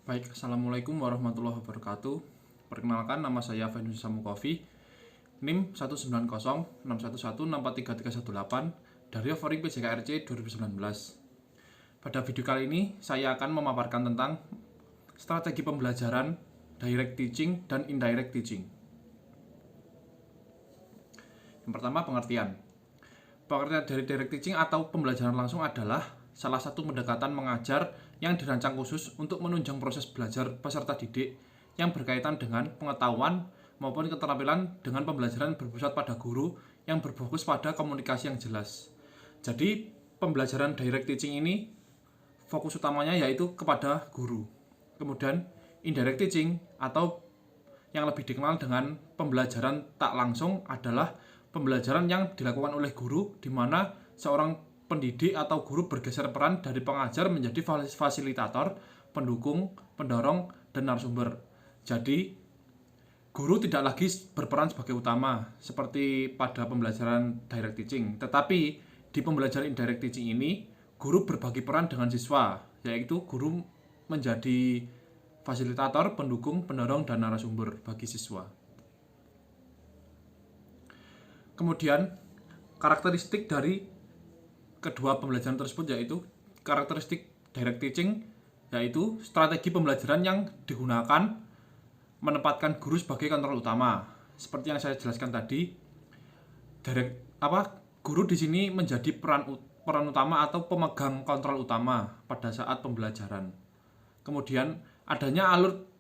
Baik, Assalamualaikum warahmatullahi wabarakatuh. Perkenalkan, nama saya Fenus Samukofi, NIM 1906116116318 dari offering PJKRC 2019. Pada video kali ini, saya akan memaparkan tentang strategi pembelajaran, direct teaching, dan indirect teaching. Yang pertama, pengertian. Pengertian dari direct teaching atau pembelajaran langsung adalah salah satu pendekatan mengajar yang dirancang khusus untuk menunjang proses belajar peserta didik yang berkaitan dengan pengetahuan maupun keterampilan dengan pembelajaran berpusat pada guru yang berfokus pada komunikasi yang jelas. Jadi, pembelajaran direct teaching ini fokus utamanya yaitu kepada guru. Kemudian, indirect teaching atau yang lebih dikenal dengan pembelajaran tak langsung adalah pembelajaran yang dilakukan oleh guru, di mana seorang pendidik atau guru bergeser peran dari pengajar menjadi fasilitator, pendukung, pendorong, dan narasumber. Jadi, guru tidak lagi berperan sebagai utama seperti pada pembelajaran direct teaching, tetapi di pembelajaran indirect teaching ini, guru berbagi peran dengan siswa, yaitu guru menjadi fasilitator, pendukung, pendorong, dan narasumber bagi siswa. Kemudian, karakteristik dari kedua pembelajaran tersebut yaitu karakteristik direct teaching, yaitu strategi pembelajaran yang digunakan menempatkan guru sebagai kontrol utama. Seperti yang saya jelaskan tadi, guru di sini menjadi peran utama atau pemegang kontrol utama pada saat pembelajaran. Kemudian adanya alur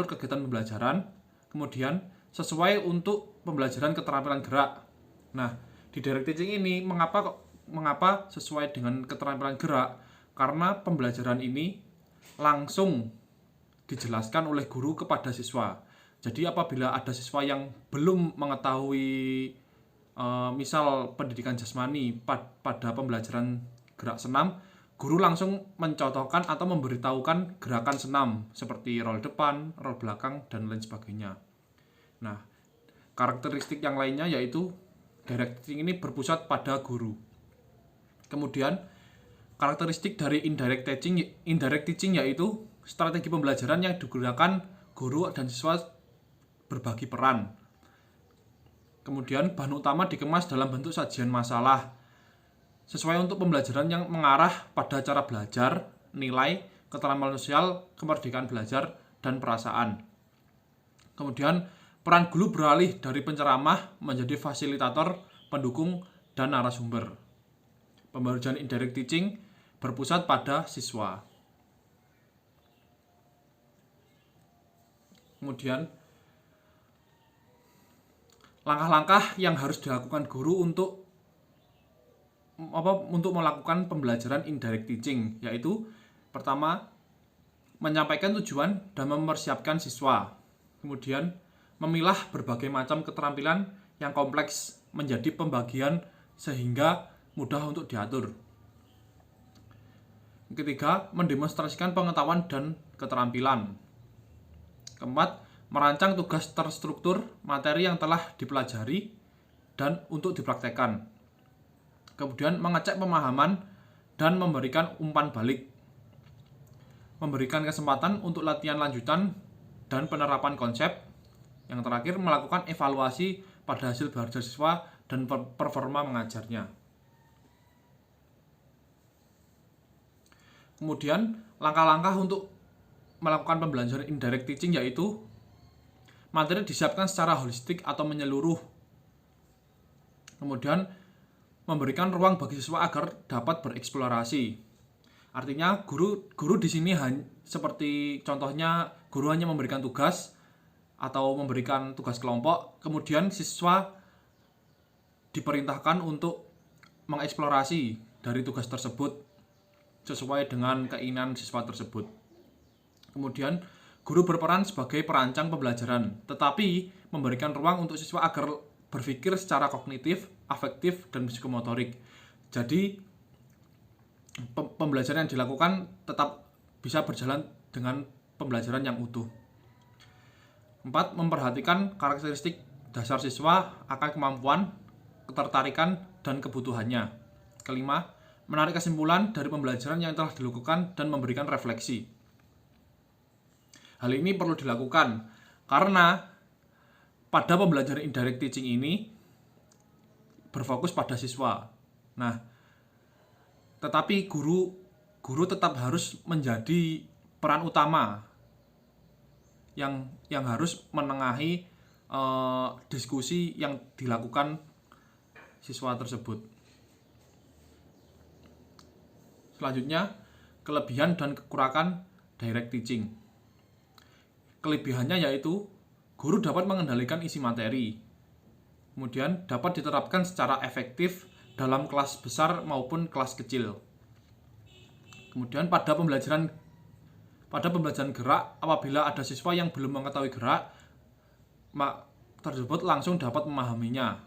kegiatan pembelajaran, kemudian sesuai untuk pembelajaran keterampilan gerak. Nah, di direct teaching ini mengapa sesuai dengan keterampilan gerak? Karena pembelajaran ini langsung dijelaskan oleh guru kepada siswa. Jadi apabila ada siswa yang belum mengetahui misal pendidikan jasmani pada pembelajaran gerak senam, guru langsung mencontohkan atau memberitahukan gerakan senam seperti roll depan, roll belakang, dan lain sebagainya. Nah, karakteristik yang lainnya yaitu direct teaching ini berpusat pada guru. Kemudian, karakteristik dari indirect teaching yaitu strategi pembelajaran yang digunakan guru dan siswa berbagi peran. Kemudian, bahan utama dikemas dalam bentuk sajian masalah sesuai untuk pembelajaran yang mengarah pada cara belajar, nilai, keterampilan sosial, kemerdekaan belajar, dan perasaan. Kemudian, peran guru beralih dari penceramah menjadi fasilitator, pendukung, dan narasumber. Pembelajaran indirect teaching berpusat pada siswa. Kemudian, langkah-langkah yang harus dilakukan guru untuk melakukan pembelajaran indirect teaching, yaitu pertama, menyampaikan tujuan dan mempersiapkan siswa. Kemudian, memilah berbagai macam keterampilan yang kompleks menjadi pembagian sehingga mudah untuk diatur. Ketiga, mendemonstrasikan pengetahuan dan keterampilan. Keempat, merancang tugas terstruktur materi yang telah dipelajari dan untuk dipraktekkan. Kemudian, mengecek pemahaman dan memberikan umpan balik. Memberikan kesempatan untuk latihan lanjutan dan penerapan konsep. Yang terakhir, melakukan evaluasi pada hasil belajar siswa dan performa mengajarnya. Kemudian, langkah-langkah untuk melakukan pembelajaran indirect teaching yaitu materi disiapkan secara holistik atau menyeluruh. Kemudian, memberikan ruang bagi siswa agar dapat bereksplorasi. Artinya, guru di sini seperti contohnya guru hanya memberikan tugas atau memberikan tugas kelompok, kemudian siswa diperintahkan untuk mengeksplorasi dari tugas tersebut sesuai dengan keinginan siswa tersebut. Kemudian, guru berperan sebagai perancang pembelajaran, tetapi memberikan ruang untuk siswa agar berpikir secara kognitif, afektif, dan psikomotorik. Jadi, pembelajaran yang dilakukan tetap bisa berjalan dengan pembelajaran yang utuh. 4. Memperhatikan karakteristik dasar siswa akan kemampuan, ketertarikan, dan kebutuhannya. Kelima, menarik kesimpulan dari pembelajaran yang telah dilakukan dan memberikan refleksi. Hal ini perlu dilakukan karena pada pembelajaran indirect teaching ini berfokus pada siswa. Nah, tetapi guru tetap harus menjadi peran utama yang harus menengahi diskusi yang dilakukan siswa tersebut. Selanjutnya, kelebihan dan kekurangan direct teaching. Kelebihannya yaitu guru dapat mengendalikan isi materi, kemudian dapat diterapkan secara efektif dalam kelas besar maupun kelas kecil. Kemudian pada pembelajaran gerak, apabila ada siswa yang belum mengetahui gerak, tersebut langsung dapat memahaminya.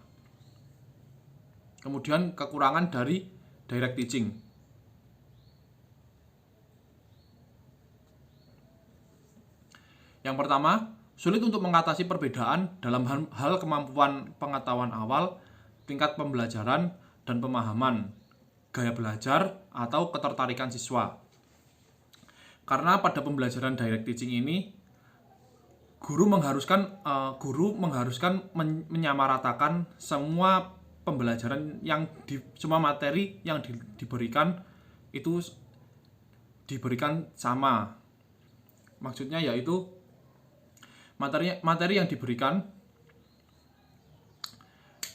Kemudian kekurangan dari direct teaching. Yang pertama, sulit untuk mengatasi perbedaan dalam hal kemampuan pengetahuan awal, tingkat pembelajaran, dan pemahaman, gaya belajar, atau ketertarikan siswa. Karena pada pembelajaran direct teaching ini, guru mengharuskan menyamaratakan semua pembelajaran semua materi yang diberikan itu diberikan sama. Maksudnya yaitu materi yang diberikan,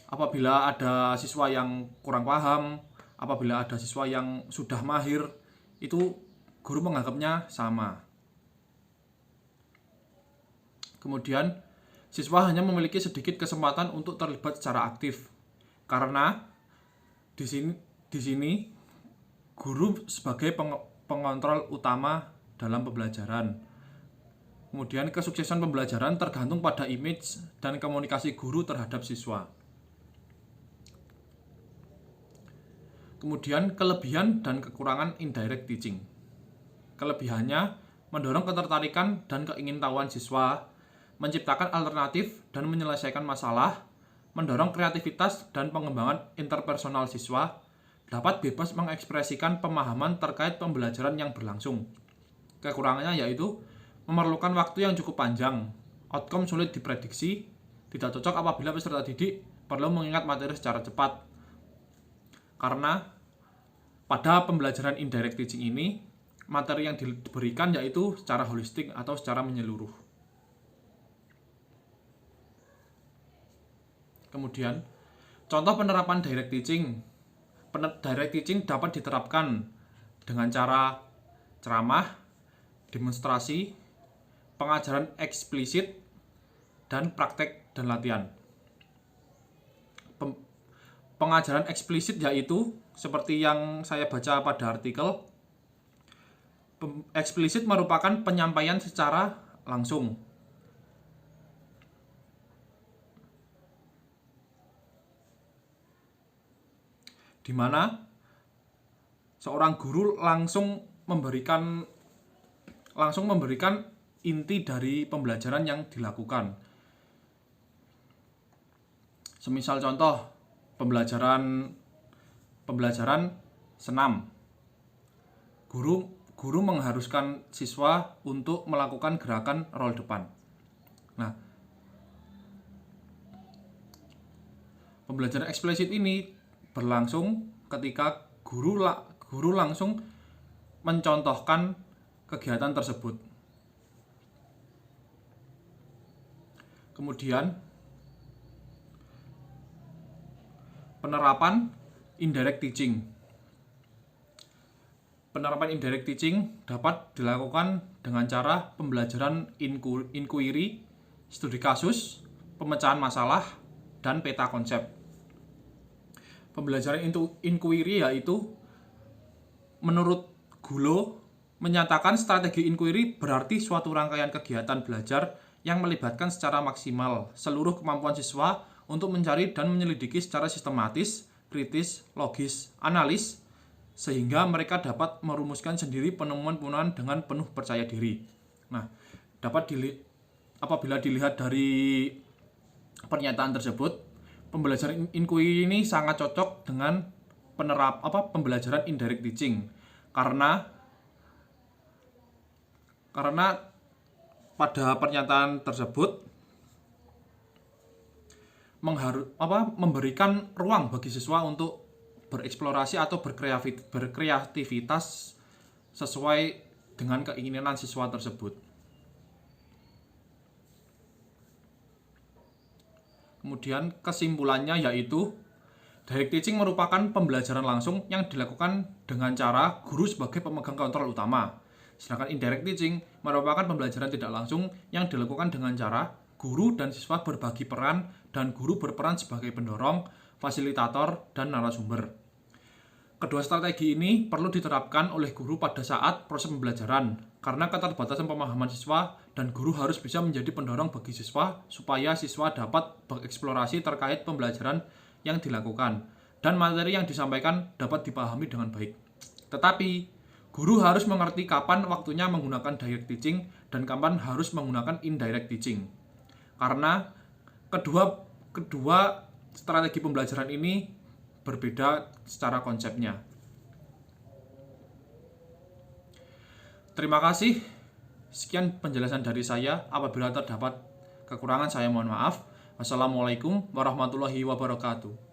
apabila ada siswa yang kurang paham, apabila ada siswa yang sudah mahir, itu guru menganggapnya sama. Kemudian, siswa hanya memiliki sedikit kesempatan untuk terlibat secara aktif, karena di sini guru sebagai pengontrol utama dalam pembelajaran. Kemudian kesuksesan pembelajaran tergantung pada image dan komunikasi guru terhadap siswa. Kemudian kelebihan dan kekurangan indirect teaching. Kelebihannya mendorong ketertarikan dan keingintahuan siswa, menciptakan alternatif dan menyelesaikan masalah, mendorong kreativitas dan pengembangan interpersonal siswa, dapat bebas mengekspresikan pemahaman terkait pembelajaran yang berlangsung. Kekurangannya yaitu memerlukan waktu yang cukup panjang, outcome sulit diprediksi, tidak cocok apabila peserta didik perlu mengingat materi secara cepat. Karena pada pembelajaran indirect teaching ini, materi yang diberikan yaitu secara holistik atau secara menyeluruh. Kemudian, contoh penerapan direct teaching. Direct teaching dapat diterapkan dengan cara ceramah, demonstrasi, pengajaran eksplisit, dan praktek dan latihan. Pengajaran eksplisit yaitu seperti yang saya baca pada artikel, eksplisit merupakan penyampaian secara langsung. Di mana seorang guru langsung memberikan inti dari pembelajaran yang dilakukan. Semisal contoh pembelajaran senam. Guru mengharuskan siswa untuk melakukan gerakan roll depan. Nah, pembelajaran eksplisit ini berlangsung ketika guru langsung mencontohkan kegiatan tersebut. Kemudian penerapan indirect teaching. Penerapan indirect teaching dapat dilakukan dengan cara pembelajaran inquiry, studi kasus, pemecahan masalah, dan peta konsep. Pembelajaran inquiry yaitu menurut Gulo menyatakan strategi inquiry berarti suatu rangkaian kegiatan belajar yang melibatkan secara maksimal seluruh kemampuan siswa untuk mencari dan menyelidiki secara sistematis, kritis, logis, analis, sehingga mereka dapat merumuskan sendiri penemuan-penemuan dengan penuh percaya diri. Nah, apabila dilihat dari pernyataan tersebut, pembelajaran inquiry ini sangat cocok dengan pembelajaran indirect teaching karena pada pernyataan tersebut memberikan ruang bagi siswa untuk bereksplorasi atau berkreativitas sesuai dengan keinginan siswa tersebut. Kemudian kesimpulannya yaitu direct teaching merupakan pembelajaran langsung yang dilakukan dengan cara guru sebagai pemegang kontrol utama. Sedangkan indirect teaching merupakan pembelajaran tidak langsung yang dilakukan dengan cara guru dan siswa berbagi peran dan guru berperan sebagai pendorong, fasilitator, dan narasumber. Kedua strategi ini perlu diterapkan oleh guru pada saat proses pembelajaran karena keterbatasan pemahaman siswa dan guru harus bisa menjadi pendorong bagi siswa supaya siswa dapat bereksplorasi terkait pembelajaran yang dilakukan dan materi yang disampaikan dapat dipahami dengan baik. Tetapi, guru harus mengerti kapan waktunya menggunakan direct teaching dan kapan harus menggunakan indirect teaching. Karena kedua strategi pembelajaran ini berbeda secara konsepnya. Terima kasih. Sekian penjelasan dari saya. Apabila terdapat kekurangan, saya mohon maaf. Wassalamualaikum warahmatullahi wabarakatuh.